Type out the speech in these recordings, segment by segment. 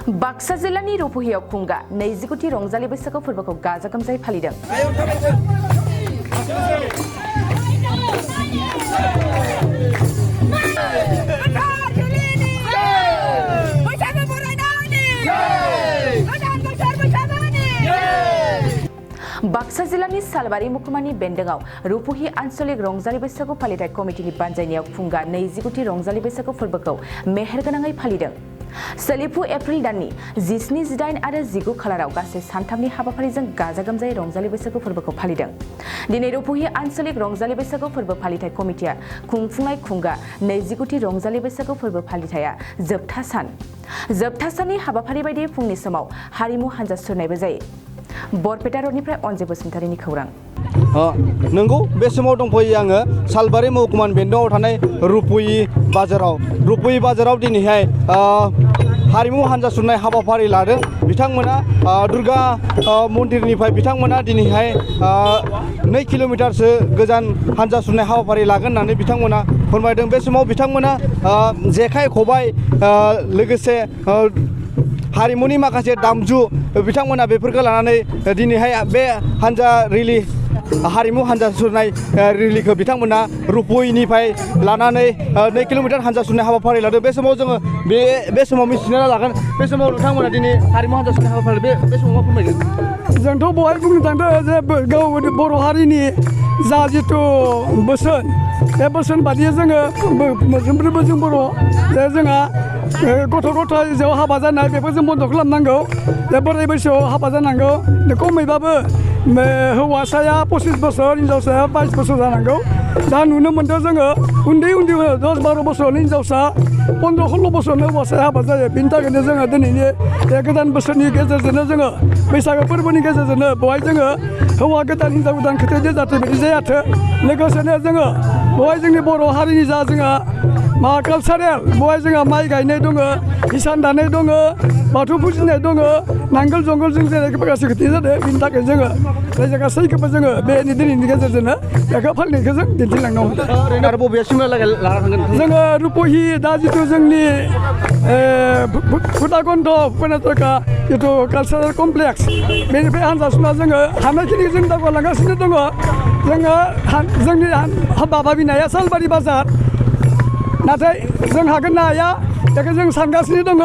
बाक्सा जिल्लानि रुपुहियाव खुंगा 20 रंजालि बैसागु फोरबोखौ गाजा गोमजायै फालिदों। बाक्सा जिल्लानि सालबारि महकुमानि बेन्दोंआव रुपुहि आन्चलिक रंजालि बैसागु फालिथाय कमिटिनि बानजायनायाव खुंगा 20 रंजालि बैसागु फोरबोखौ मेहेरगोनाङै फालिदों। सोलिफु एप्रिल दाननि 17, 18 आरो 19 खालाराव गासै सानथामनि हाबाफारिजों गाजा गोमजायै रंजालि बैसागु फोरबोखौ फालिदों। दिनै रुपुहि आन्चलिक रंजालि बैसागु फोरबो फालिथाय कमिटिया खुंफुंनाय खुंगा 20 रंजालि बैसागु फोरबो फालिथाया जोबथा सान। जोबथा साननि हाबाफारि बायदियै फुंनि समाव हारिमु हानजा सुरनायबो जायो। बरपेटा रोडनिफ्राय अनजे बसुमतारिनि खौरां। नंगौ बे समाव दंफैयो आङो सालबारि महकुमानि बेन्दोंआव थानाय रुपुहि बाजाराव दिनैहाय हारिमु हानजा सुरनाय हाबाफारि लादों। बिथांमोना दुर्गा मन्दिरनिफ्राय बिथांमोना दिनैहाय 2 किल'मिटारसो गोजान हानजा सुरनाय हाबाफारि लागोन होननानै बिथांमोना फोरमायदों। बे समाव बिथांमोना जेखाइ खबाइ लोगोसे हारिमुनि माखासे दामजु बिथांमोना बेफोरखौ लानानै दिनैहाय बे हानजा रिलि हारिमु हानजा सुरनाय रिलिखौ बिथांमोना रुपुहिनिफ्राय लानानै 2 किल'मिटार हानजा सुरनाय हाबाफारि लादों। बे समाव जोङो बे समाव मिथिना लागोन। बे समाव नोंथांमोना दिनै हारिमु हानजा सुरनाय हाबाफारि बे समाव मा फोरमायगोन? जोंथ' बहाय बुंनो थांदों जे गाव बर' हारिनि जा जिथु बोसोन बे बोसोन बादियै जोङो मोनफ्रोमबो जों बर' जे जोंहा गथ' गथाय जेराव हाबा जानाय बेखौ जों बन्द' खालामनांगौ। जे बोराय बैसोआव हाबा जानांगौ। खमैबाबो हौवासाया 25 बोसोर हिनजावसाया 22 बोसोर जानांगौ। दा नुनो मोन्दों जोङो उन्दै 10-12 बोसोरनि हिनजावसा 15-16 बोसोरनि हौवासाया हाबा जायो। बिनि थाखायनो जोङो दिनैनि बे गोदान बोसोरनि गेजेरजोंनो जोङो बैसागो फोरबोनि गेजेरजोंनो बेवहाय जोङो हौवा गोदान हिनजाव गोदान खोथायदो जाहाथे बिदि जायाथो। लोगोसेनो जोङो बेवहाय जोंनि बर' हारिनि जा जोंहा कालसारेल बेवहाय जोंहा माइ गायनाय दङ, हिसान दानाय दङ, बाथौ फुजिनाय दङ, नांगोल जंगलजों जेरै गासै खोथाया जादों। बिनि थाखाय जोङो रायजो गासैखौबो जोङो बे दिनैनि गेजेरजोंनो बेखौ फालिनायखौ जों दिन्थिलांनो हमदों। ओरैनो आरो बबेयासिम लाना थांगोन? जोङो रुपुहि दा जिथु जोंनि भुटाकन्ध कर्नाटका जिथु कालसारेल कमप्लेक्स बेनिफ्राय हानजा सुना जोङो हानायखिनि जों दावगालांगासिनो दङ। जोङो जोंनि हाबा भाबिनाया सालबारि बाजार, नाथाय जों हागोन ना हाया बेखौ जों सानगासिनो दङ।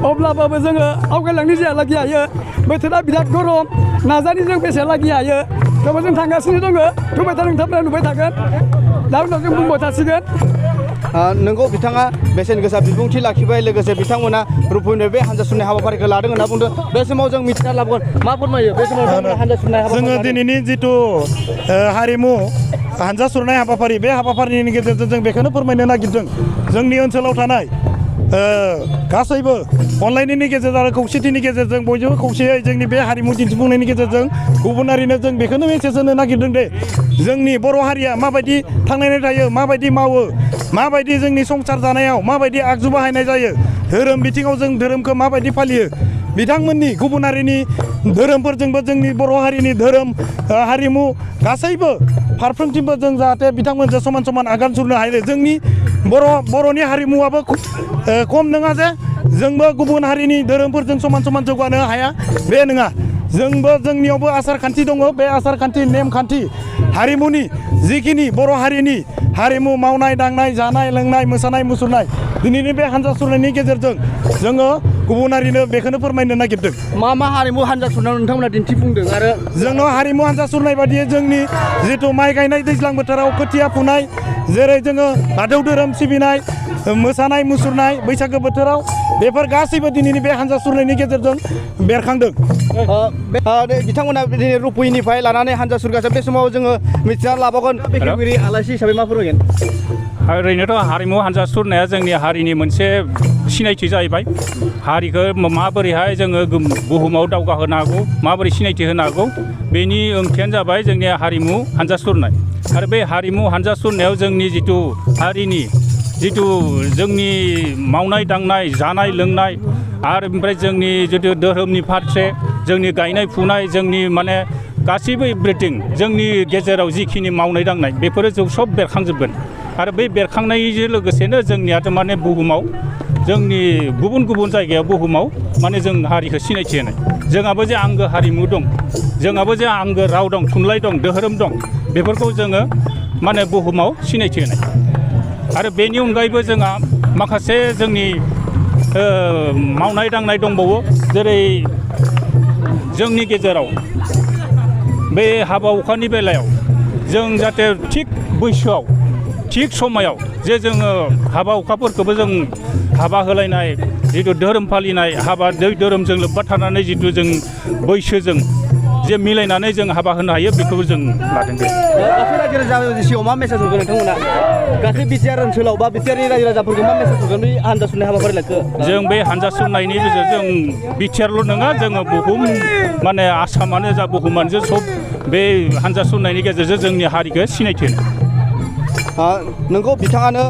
अब्लाबो जोङो आवगायलांनो जेहालागि हायो। बोथोरा बिराद गरम, नाजानि जों बेसेहालागि हायो थेवबो जों थांगासिनो दङ। नुबाय था नोंथांमोना नुबाय थागोन। दा उनाव जों बुंबाय थासिगोन। नोंगौ बिथाङा बेसेन गोसा बिबुंथि लाखिबाय। लोगोसे बिथांमोना रुपुहिनि बे हानजा सुरनाय हाबाफारिखौ लादों होनना बुंदों। बे समाव जों मिथिना लाबोगोन मा फोरमायो बे समाव हानजा सुरनाय हाबाफारि। जोङो दिनैनि जिथु हारिमु हानजा सुरनाय हाबाफारि बे हाबाफारिनि गेजेरजों जों बेखौनो फोरमायनो नागिरदों। जोंनि ओनसोलाव थानाय गासैबो अनलायनायनि गेजेरजों आरो खौसेथिनि गेजेरजों बयजोंबो खौसेयै जोंनि बे हारिमु दिन्थिफुंनायनि गेजेरजों गुबुन हारिनो जों बेखौनो मेसेज होनो नागिरदों दे जोंनि बर' हारिया माबायदि थांनानै थायो, माबायदि मावो, माबायदि जोंनि संसार जानायाव माबायदि आगजु बाहायनाय जायो, धोरोम बिथिङाव जों धोरोमखौ माबायदि फालियो, बिथांमोननि गुबुन हारिनि धोरोमफोरजोंबो जोंनि बर' हारिनि धोरोम हारिमु गासैबो फारफ्रोमथिंबो जों जाहाथे बिथांमोनजों समान समान आगान सुरनो हायो। जोंनि बर'नि हारिमुवाबो खम नङा जे जोंबो गुबुन हारिनि धोरोमफोरजों समान समान जौगानो हाया, बे नङा। जोंबो जोंनियावबो आसार खान्थि दङ। बे आसार खान्थि नेमखान्थि हारिमुनि जिखिनि बर' हारिनि हारिमु मावनाय दांनाय जानाय लोंनाय मोसानाय मुसुरनाय दिनैनि बे हानजा सुरनायनि गेजेरजों जोङो गुबुन हारिनो बेखौनो फोरमायनो नागिरदों। मा हारिमु हानजा सुरनायाव नोंथांमोना दिन्थिफुंदों? आरो जोंनाव हारिमु हानजा सुरनाय बादियै जोंनि जिथु माइ गायनाय दैज्लां बोथोराव खोथिया फुनाय, जेरै जोङो बाथौ धोरोम सिबिनाय, मोसानाय मुसुरनाय बैसागो बोथोराव बेफोर गासैबो दिनैनि बे हानजा सुरनायनि गेजेरजों बेरखांदों। बिथांमोना दिनै रुपुहिनिफ्राय लानानै हानजा सुरगासिनो। बे समाव जोङो मिथिना लाबावगोन बेखेवगिरि आलासि हिसाबै मा फोरमायगोन? ओरैनोथ' हारिमु हानजा सुरनाया जोंनि हारिनि मोनसे सिनायथि जाहैबाय। हारिखौ माबोरैहाय जोङो बुहुमाव दावगाहोनो हागौ, माबोरै सिनायथि होनो हागौ, बेनि ओंथियानो जाबाय जोंनि हारिमु हानजा सुरनाय। आरो बे हारिमु हानजा सुरनायाव जोंनि जिथु हारिनि जिथु जोंनि मावनाय दांनाय जानाय लोंनाय आरो ओमफ्राय जोंनि जिथु धोरोमनि फारसे जोंनि गायनाय फुनाय जोंनि माने गासैबो एभ्रिथिं जोंनि गेजेराव जिखिनि मावनाय दांनाय बेफोरो जों सब बेरखांजोबगोन। आरो बे बेरखांनायजों लोगोसेनो जोंनियाथ' माने बुहुमाव जोंनि गुबुन गुबुन जायगायाव बुहुमाव माने जों हारिखौ सिनायथि होनाय जोंहाबो जे आंगो हारिमु दं जोंहाबो जे आंगो राव दं थुनलाइ दं धोरोम दं बेफोरखौ जोङो माने बुहुमाव सिनायथि होनाय आरो बेनि अनगायैबो जोंहा माखासे जोंनि मावनाय दांनाय दंबावो जेरै जोंनि गेजेराव बे हाबा हुखानि बेलायाव जों जाहाथे थिग बैसोआव थिग समायाव जे जोङो हाबा हुखाफोरखौबो जों हाबा होलायनाय जिथु धोरोम फालिनाय हाबा धोरोमजों लोब्बा थानानै जिथु जों बैसोजों जे मिलायनानै जों हाबा होनो हायो बेखौबो जों लादों बे गासै रायजो राजाफोरनि सिगाङाव मा मेसेज होगोन नोंथांमोना गासै बिटिआर ओनसोलाव बा बिटिआरनि रायजो राजाफोरखौ मा मेसेज होगोन बै हानजा सुरनाय हाबाफारि लाखो जों बे हानजा सुरनायनि गेजेरजों बिटिआरल' नङा जोङो बुहुम माने आसामानो जा बुहुमानो जा सब बे हानजा सुरनायनि गेजेरजों जोंनि हारिखौ सिनायथि होनो नोंगौ बिथाङानो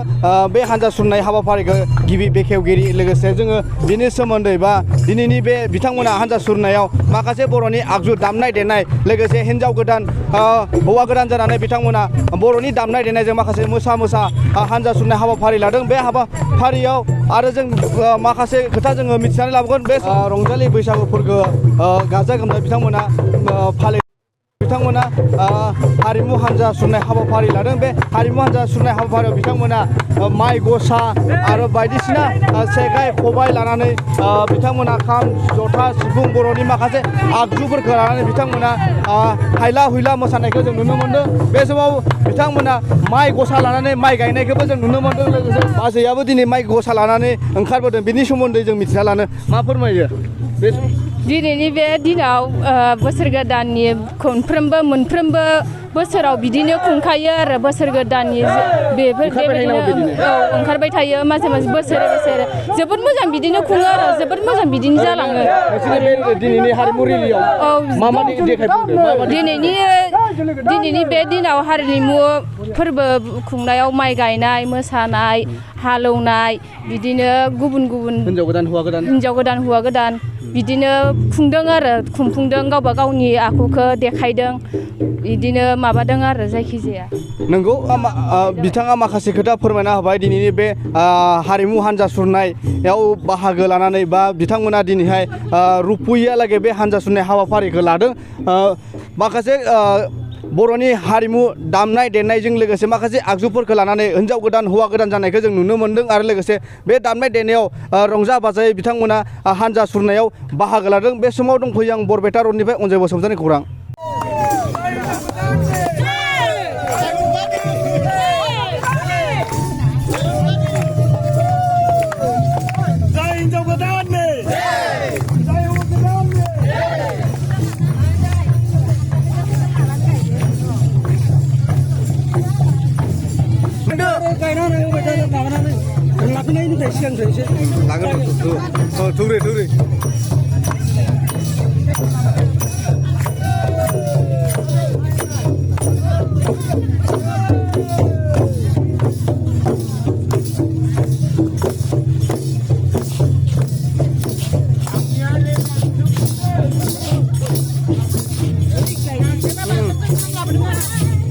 बे हानजा सुरनाय हाबाफारिखौ गिबि बेखेवगिरि लोगोसे जोङो बिनि सोमोन्दै बा दिनैनि बे बिथांमोना हानजा सुरनायाव माखासे बर'नि आगजु दामनाय देनाय लोगोसे हिन्जाव गोदान हौवा गोदान जानानै बिथांमोना बर'नि दामनाय देनायजों माखासे मोसा हानजा सुरनाय हाबाफारि लादों बे हाबाफारियाव आरो जों माखासे खोथा जोङो मिथिनानै लाबोगोन बे रंजालि बैसागु फोरबो गाजा गोमजायै बिथांमोना बिथांमोना हारिमु हानजा सुरनाय हाबाफारि लादों बे हारिमु हानजा सुरनाय हाबाफारियाव बिथांमोना माइ गसा आरो बायदिसिना जेखाइ खबाइ लानानै बिथांमोना खाम जथा सिफुं बर'नि माखासे आगजुफोरखौ लानानै बिथांमोना हायला हुइला मोसानायखौ जों नुनो मोन्दों बे समाव बिथांमोना माइ गसा लानानै माइ गायनायखौबो जों नुनो मोन्दों लोगोसे बाजैयाबो दिनै माइ गसा लानानै ओंखारबोदों बिनि सोमोन्दै जों मिथिना लानो मा फोरमायो बे दिनैनि बे दिनाव बोसोर गोदाननि मोनफ्रोमबो बोसोराव बिदिनो खुंखायो आरो बोसोर गोदाननि बेबायदिनो ओंखारबाय थायो मासे बोसोरे जोबोद मोजां बिदिनो खुङो आरो जोबोद मोजां बिदिनो जालाङो दिनैनि हारिमु रेलियाव दिनैनि बे दिनाव हारिमु फोरबो खुंनायाव माइ गायनाय मोसानाय हालौनाय बिदिनो गुबुन हिन्जाव गोदान हौवा गोदान बिदिनो खुंफुंदों गावबा गावनि आखुखौ देखायदों बिदिनो माबादों आरो जायखिजाया नंगौ बिथाङा माखासे खोथा फोरमायना होबाय दिनैनि बे हारिमु हानजा सुरनायाव बाहागो लानानै बा बिथांमोना दिनैहाय रुपुयैहालागै बे हानजा सुरनाय हाबाफारिखौ लादों माखासे बर'नि हारिमु दामनाय देनायजों लोगोसे माखासे आगजुफोरखौ लानानै हिन्जाव गोदान हौवा गोदान जानायखौ जों नुनो मोन्दों आरो लोगोसे बे दामनाय देनायाव रंजा बाजायै बिथांमोना हानजा सुरनायाव बाहागो लादों बे समाव दंफैयो आं बरपेटा रडनिफ्राय अनजय बसुमतारिनि खौरां थौरे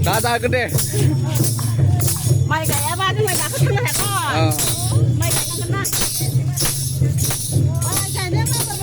दा जागोन दे माइ गायाबा जोंलाय गाखो थांनो हाया माइ गायनांगोन ना माइ गायनाया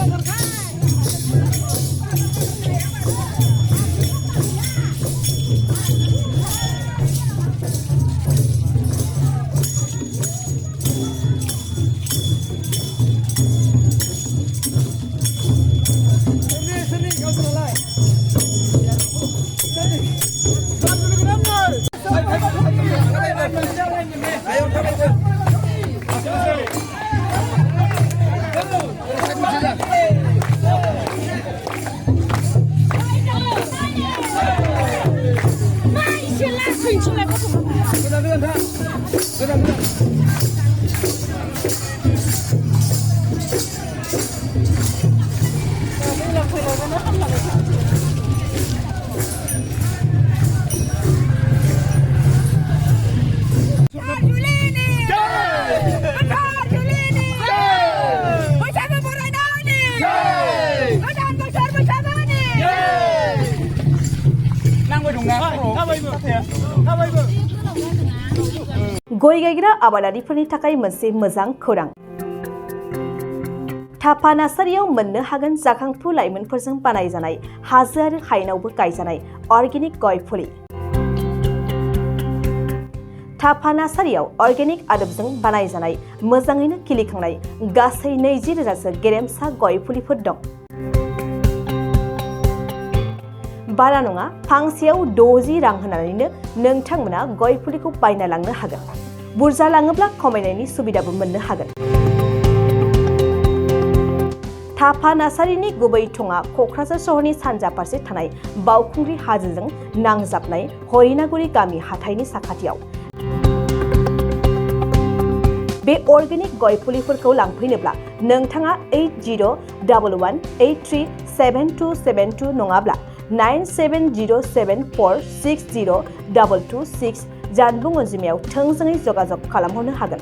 गय गायग्रा आबादारिफोरनि थाखाय मोनसे मोजां खौरां थाफा नार्सारियाव मोननो हागोन जाखांफु लाइमोनफोरजों बानायजानाय हाजो आरो हायेनावबो गायजानाय अर्गेनिक गय फुलि। थाफा नार्सारियाव अर्गेनिक आदबजों बानायजानाय मोजाङैनो खिलिखांनाय गासै 20,000सो गेरेमसा गय फुलिफोर दं। बारा नङा, फांसेयाव 60 रां होनानैनो नोंथांमोना गय फुलिखौ बायना लांनो हागोन। बुरजा लाङोब्ला खमायनायनि सुबिदाबो मोननो हागोन। थाफा नार्सारिनि गुबै थङा क'क्राझार सहरनि सानजा फारसे थानाय बावखुंग्रि हाजोजों नांजाबनाय हरिनागुरि गामि हाथाइनि साखाथियाव। बे अर्गेनिक गय फुलिफोरखौ लांफैनोब्ला नोंथाङा 8011837272 नङाब्ला 9707460226 जानबुं अनजिमायाव थोंजोङै जगाजग खालामहरनो हागोन।